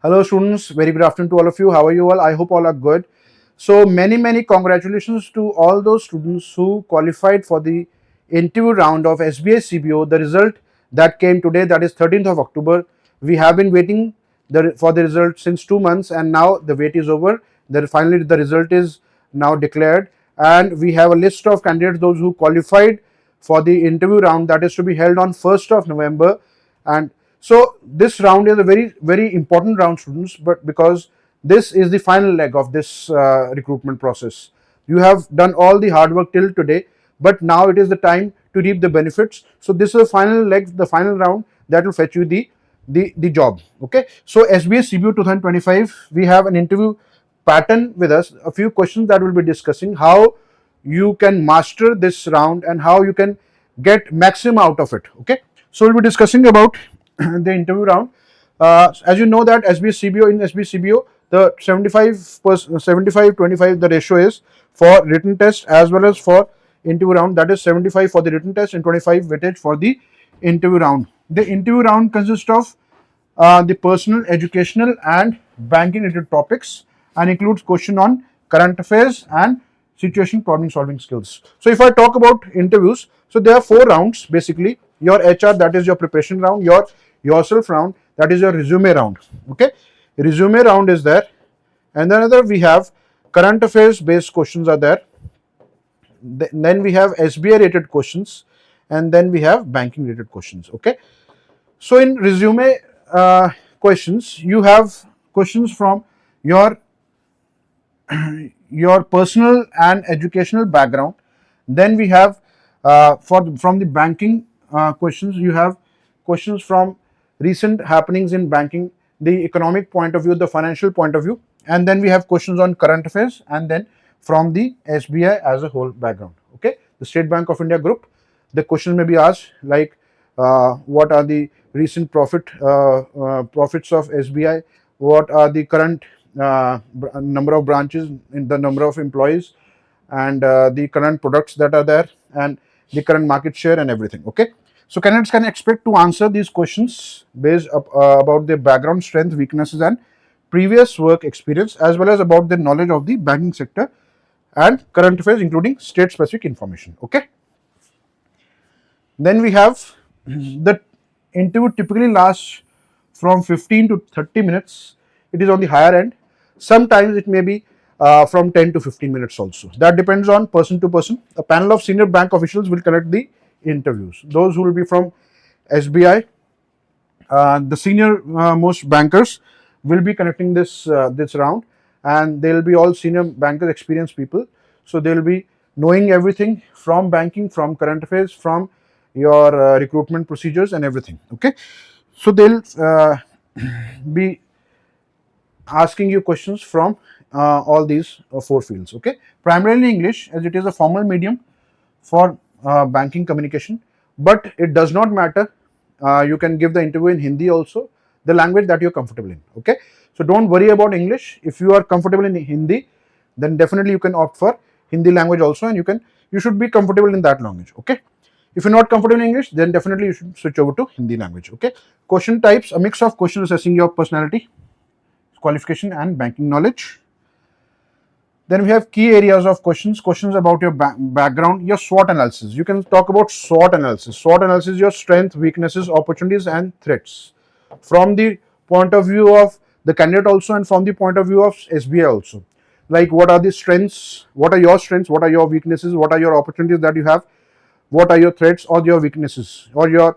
Hello students, very good afternoon to all of you. How are you all? I hope all are good. So many congratulations to all those students who qualified for the interview round of SBI CBO. The result that came today, that is 13th of October. We have been waiting for the result since 2 months, and now the wait is over. Finally the result is now declared, and we have a list of candidates, those who qualified for the interview round that is to be held on 1st of November. And so this round is a very important round, students, but because this is the final leg of this recruitment process. You have done all the hard work till today, but now it is the time to reap the benefits. So this is the final leg, the final round that will fetch you the job. Okay, so SBS CBO 2025, we have an interview pattern with us, a few questions that we'll be discussing, how you can master this round and how you can get maximum out of it. Okay, so we'll be discussing about the interview round. As you know that SBS CBO, in SBS CBO, the 75/25 the ratio is for written test as well as for interview round. That is 75 for the written test and 25 weightage for the interview round. The interview round consists of the personal, educational and banking related topics, and includes question on current affairs and situation problem solving skills. So if I talk about interviews, so there are 4 rounds basically. Your HR, that is your preparation round. Your yourself round, that is your resume round. Okay, resume round is there, and then we have current affairs based questions are there. Then we have SBI rated questions, and then we have banking rated questions. Okay, so in resume questions, you have questions from your personal and educational background. Then we have from the banking questions, you have questions from recent happenings in banking, the economic point of view, the financial point of view, and then we have questions on current affairs, and then from the SBI as a whole background. Okay, the State Bank of India group, the question may be asked like what are the recent profits of SBI, what are the current number of branches, in the number of employees, and the current products that are there, and the current market share and everything. Okay, so candidates can expect to answer these questions based about their background, strength, weaknesses and previous work experience, as well as about their knowledge of the banking sector and current affairs, including state specific information. Okay, then we have the interview typically lasts from 15 to 30 minutes. It is on the higher end. Sometimes it may be from 10 to 15 minutes also. That depends on person to person. A panel of senior bank officials will conduct the interviews. Those who will be from SBI, the senior most bankers will be conducting this round, and they will be all senior bankers, experienced people. So they will be knowing everything from banking, from current affairs, from your recruitment procedures and everything. Okay, so they'll be asking you questions from all these 4 fields. Okay, primarily English, as it is a formal medium for banking communication, but it does not matter. You can give the interview in Hindi also, the language that you're comfortable in. Okay, so don't worry about English. If you are comfortable in Hindi, then definitely you can opt for Hindi language also, and you should be comfortable in that language. Okay, if you're not comfortable in English, then definitely you should switch over to Hindi language. Okay, question types, a mix of questions assessing your personality, qualification and banking knowledge. Then we have key areas of questions about your background, your SWOT analysis. You can talk about SWOT analysis. SWOT analysis is your strength, weaknesses, opportunities and threats, from the point of view of the candidate also, and from the point of view of SBI also. Like, what are the strengths, what are your strengths, what are your weaknesses, what are your opportunities that you have, what are your threats or your weaknesses, or your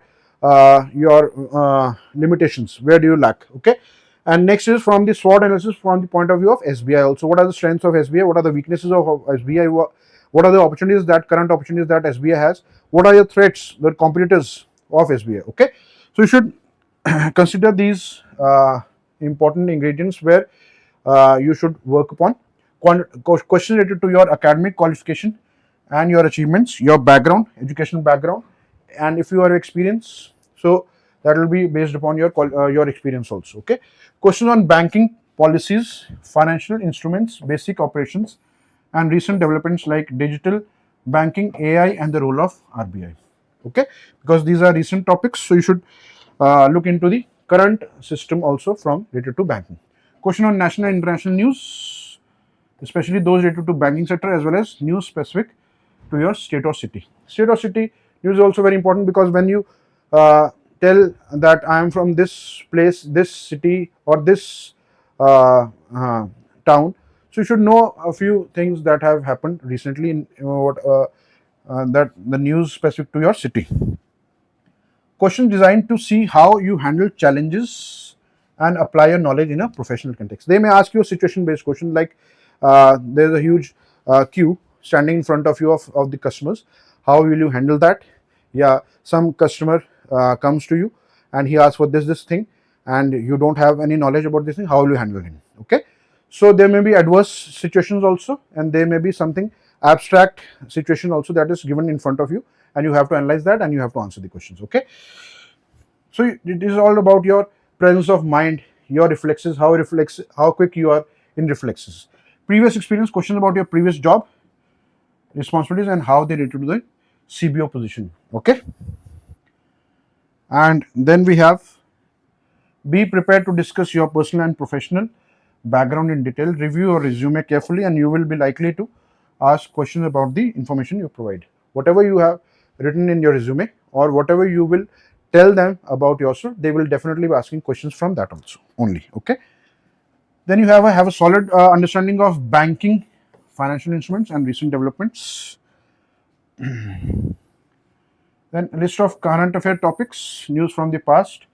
limitations, where do you lack. Okay, and next is from the SWOT analysis from the point of view of SBI also. What are the strengths of SBI, what are the weaknesses of SBI, what are the opportunities, that current opportunities that SBI has, what are your threats, the competitors of SBI. Okay, so you should consider these important ingredients where you should work upon. Questions related to your academic qualification and your achievements, your background, educational background, and if you are experienced, so that will be based upon your experience also. Okay, questions on banking policies, financial instruments, basic operations, and recent developments like digital banking, AI, and the role of RBI. Okay, because these are recent topics, so you should look into the current system also from related to banking. Question on national and international news, especially those related to banking sector, as well as news specific to your state or city. State or city news is also very important, because when you tell that I am from this place, this city, or this town, so you should know a few things that have happened recently in that the news specific to your city. Question designed to see how you handle challenges and apply your knowledge in a professional context. They may ask you a situation based question like there's a huge queue standing in front of you of the customers. How will you handle that? Yeah, some customer comes to you and he asks for this thing, and you don't have any knowledge about this thing. How will you handle him? Okay, so there may be adverse situations also, and there may be something abstract situation also that is given in front of you, and you have to analyze that and you have to answer the questions. Okay, so it is all about your presence of mind, your reflexes, how quick you are in reflexes. Previous experience, questions about your previous job, responsibilities, and how they relate to the CBO position. Okay, and then we have, be prepared to discuss your personal and professional background in detail. Review your resume carefully, and you will be likely to ask questions about the information you provide. Whatever you have written in your resume, or whatever you will tell them about yourself, they will definitely be asking questions from that also only. Okay, then you have a solid understanding of banking, financial instruments, and recent developments. Then a list of current affair topics, news from the past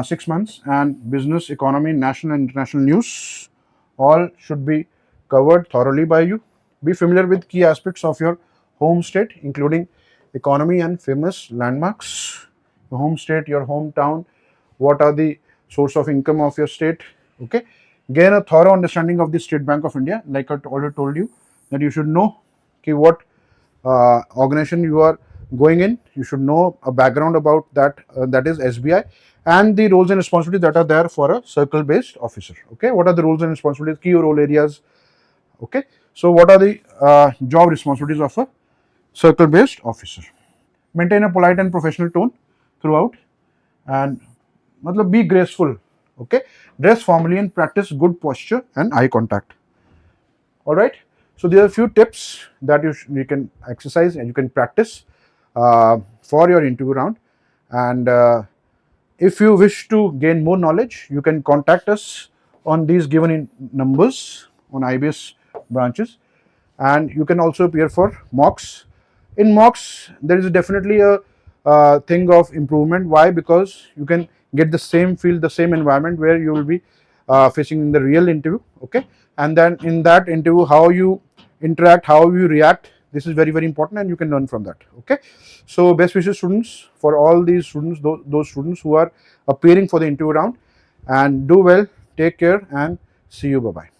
6 months, and business, economy, national and international news. All should be covered thoroughly by you. Be familiar with key aspects of your home state, including economy and famous landmarks. Your home state, your hometown, what are the source of income of your state. Okay, gain a thorough understanding of the State Bank of India. Like I already told you, that you should know what organization you are going in. You should know a background about that, that is SBI, and the roles and responsibilities that are there for a circle based officer. Okay, what are the roles and responsibilities, key role areas. Okay, so what are the job responsibilities of a circle based officer. Maintain a polite and professional tone throughout, and be graceful. Okay, dress formally and practice good posture and eye contact. All right, so there are a few tips that you can exercise and you can practice for your interview round. And if you wish to gain more knowledge, you can contact us on these given numbers on IBS branches, and you can also appear for mocks. In mocks, there is definitely a thing of improvement. Why? Because you can get the same feel, the same environment where you will be facing in the real interview. Okay, and then in that interview, how you interact, how you react, this is very, very important, and you can learn from that. Okay, so best wishes, students, for all these students, those students who are appearing for the interview round, and do well, take care, and see you. Bye bye.